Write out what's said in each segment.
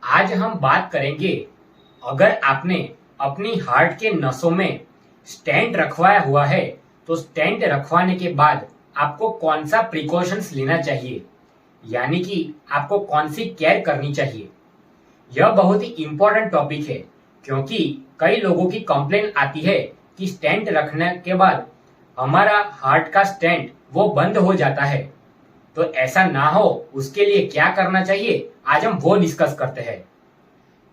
आज हम बात करेंगे, अगर आपने अपनी हार्ट के नसों में स्टेंट रखवाया हुआ है तो स्टेंट रखवाने के बाद आपको कौन सा प्रिकॉशंस लेना चाहिए, यानी कि आपको कौन सी केयर करनी चाहिए। यह बहुत ही इंपॉर्टेंट टॉपिक है क्योंकि कई लोगों की कंप्लेन आती है कि स्टेंट रखने के बाद हमारा हार्ट का स्टेंट वो बंद हो जाता है। तो ऐसा ना हो उसके लिए क्या करना चाहिए, आज हम वो डिस्कस करते हैं।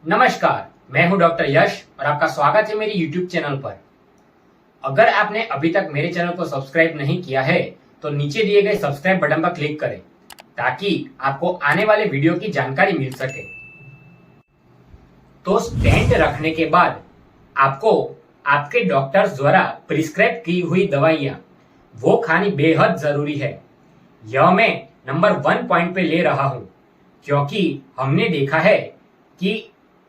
नमस्कार, मैं हूं डॉक्टर यश और आपका स्वागत है मेरी यूट्यूब चैनल पर। अगर आपने अभी तक मेरे चैनल को सब्सक्राइब नहीं किया है तो नीचे दिए गए सब्सक्राइब बटन पर क्लिक करें ताकि आपको आने वाले वीडियो की जानकारी मिल सके। तो स्टेंट रखने के बाद आपको आपके डॉक्टर्स द्वारा प्रिस्क्राइब की हुई दवाइयां वो खानी बेहद जरूरी है। यह मैं नंबर 1 पॉइंट पे ले रहा हूं क्योंकि हमने देखा है कि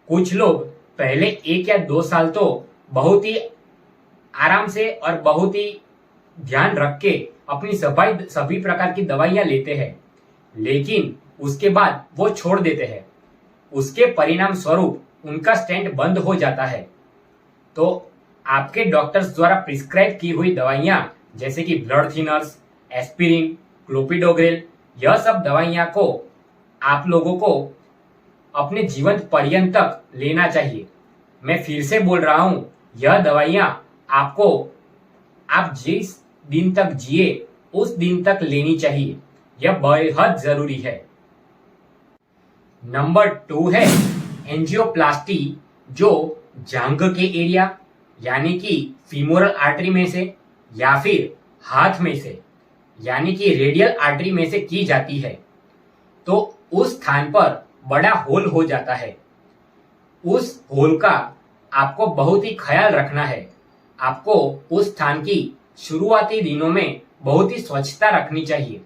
कुछ लोग पहले 1 या 2 साल तो बहुत ही आराम से और बहुत ही ध्यान रख के अपनी सभी प्रकार की दवाइयां लेते हैं, लेकिन उसके बाद वो छोड़ देते हैं। उसके परिणाम स्वरूप उनका स्टेंट बंद हो जाता है। तो आपके डॉक्टर्स द्वारा प्रिस्क्राइब की हुई दवाइयां जैसे कि ब्लड थिनर्स, एस्पिरिन, क्लोपिडोग्रेल, यह सब दवाइयां को आप लोगों को अपने जीवन पर्यंत तक लेना चाहिए। मैं फिर से बोल रहा हूं, यह दवाइयां आपको आप जिस दिन तक जिए उस दिन तक लेनी चाहिए। यह बेहद जरूरी है। नंबर 2 है एंजियोप्लास्टी, जो जांघ के एरिया यानी कि फीमोरल आर्टरी में से या फिर हाथ में से यानी कि रेडियल आर्टरी में से की जाती है। तो उस स्थान पर बड़ा होल हो जाता है। उस होल का आपको बहुत ही ख्याल रखना है। आपको उस स्थान की शुरुआती दिनों में बहुत ही स्वच्छता रखनी चाहिए,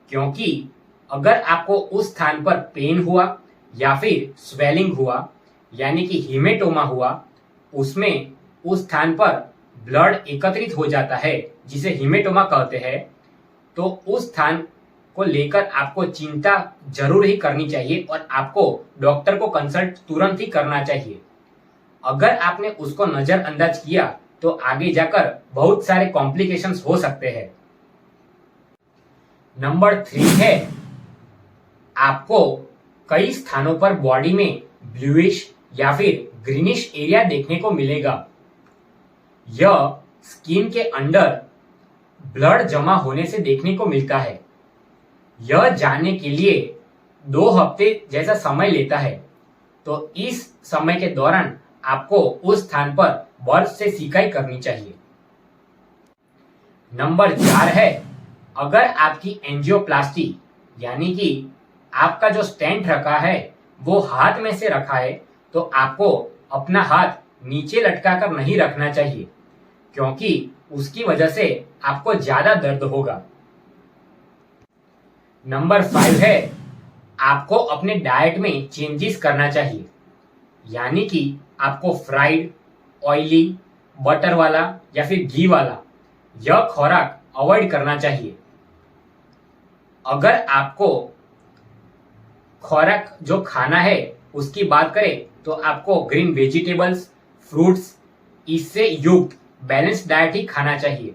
क्योंकि अगर आपको उस स्थान पर पेन हुआ या फिर स्वेलिंग हुआ यानी कि हीमेटोमा हुआ, उसमें उस स्थान पर ब्लड एकत्रित हो जाता है जिसे हीमेटोमा कहते हैं, तो उस स्थान को लेकर आपको चिंता जरूर ही करनी चाहिए और आपको डॉक्टर को कंसल्ट तुरंत ही करना चाहिए। अगर आपने उसको नजरअंदाज किया तो आगे जाकर बहुत सारे कॉम्प्लिकेशंस हो सकते हैं। नंबर 3 है, आपको कई स्थानों पर बॉडी में ब्लूइश या फिर ग्रीनिश एरिया देखने को मिलेगा। यह स्किन के अंदर ब्लड जमा होने से देखने को मिलता है। यह जानने के लिए 2 हफ्ते जैसा समय लेता है। तो इस समय के दौरान आपको उस स्थान पर बर्फ से सिकाई करनी चाहिए। नंबर 4 है, अगर आपकी एंजियोप्लास्टी यानी कि आपका जो स्टेंट रखा है वो हाथ में से रखा है, तो आपको अपना हाथ नीचे लटकाकर नहीं रखना चाहिए, क्योंकि उसकी वजह से आपको ज्यादा दर्द होगा। नंबर 5 है, आपको अपने डाइट में चेंजेस करना चाहिए, यानी कि आपको फ्राइड, ऑयली, बटर वाला या फिर घी वाला यह खुराक अवॉइड करना चाहिए। अगर आपको खुराक जो खाना है उसकी बात करें तो आपको ग्रीन वेजिटेबल्स, फ्रूट्स, इससे युक्त बैलेंस डाइट ही खाना चाहिए।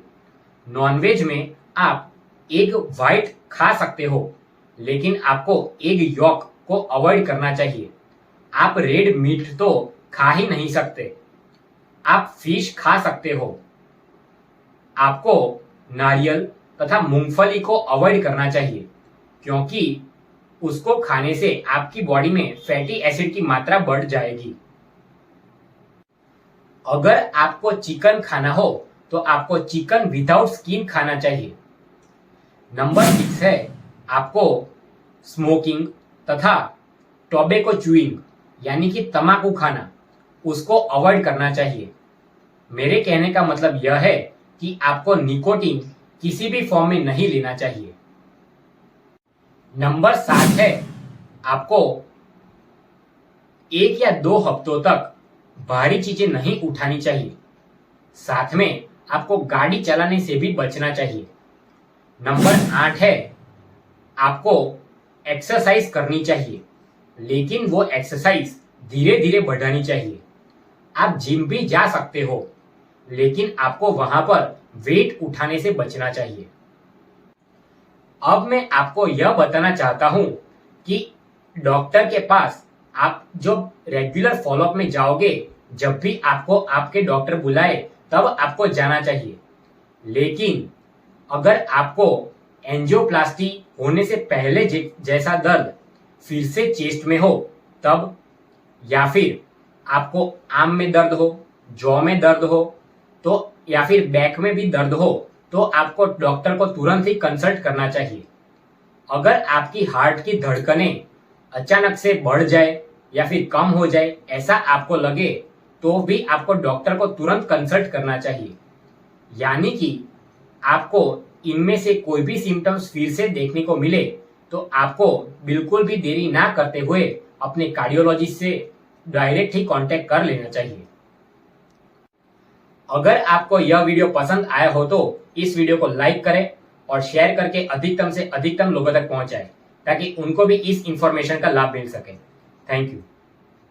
नॉनवेज में आप एग व्हाइट खा सकते हो, लेकिन आपको एग यॉक को अवॉइड करना चाहिए। आप रेड मीट तो खा ही नहीं सकते। आप फिश खा सकते हो। आपको नारियल तथा मूंगफली को अवॉइड करना चाहिए, क्योंकि उसको खाने से आपकी बॉडी में फैटी एसिड की मात्रा बढ़ जाएगी। अगर आपको चिकन खाना हो तो आपको चिकन विदाउट स्किन खाना चाहिए। नंबर 6 है, आपको स्मोकिंग तथा टोबैको च्यूइंग यानी कि तंबाकू खाना उसको अवॉइड करना चाहिए। मेरे कहने का मतलब यह है कि आपको निकोटीन किसी भी फॉर्म में नहीं लेना चाहिए। नंबर 7 है, आपको 1 या 2 हफ्तों तक भारी चीजें नहीं उठानी चाहिए। साथ में आपको गाड़ी चलाने से भी बचना चाहिए। नंबर 8 है, आपको एक्सरसाइज करनी चाहिए, लेकिन वो एक्सरसाइज धीरे धीरे बढ़ानी चाहिए। आप जिम भी जा सकते हो, लेकिन आपको वहां पर वेट उठाने से बचना चाहिए। अब मैं आपको यह बताना चाहता हूं कि डॉक्टर के पास आप जो रेगुलर फॉलोअप में जाओगे, जब भी आपको आपके डॉक्टर बुलाए तब आपको जाना चाहिए। लेकिन अगर आपको एंजियोप्लास्टी होने से पहले जैसा दर्द फिर से चेस्ट में हो तब, या फिर आपको आर्म में दर्द हो, जॉ में दर्द हो तो, या फिर बैक में भी दर्द हो, तो आपको डॉक्टर को तुरंत ही कंसल्ट करना चाहिए। अगर आपकी हार्ट की धड़कनें अचानक से बढ़ जाए या फिर कम हो जाए, ऐसा आपको लगे, तो भी आपको डॉक्टर को तुरंत कंसल्ट करना चाहिए। यानी कि आपको इनमें से कोई भी सिम्टम्स फिर से देखने को मिले तो आपको बिल्कुल भी देरी ना करते हुए अपने कार्डियोलॉजिस्ट से डायरेक्ट ही कांटेक्ट कर लेना चाहिए। अगर आपको यह वीडियो पसंद आया हो तो इस वीडियो को लाइक करें और शेयर करके अधिकतम से अधिकतम लोगों तक पहुंचाएं, ताकि उनको भी इस इंफॉर्मेशन का लाभ मिल सके। Thank you.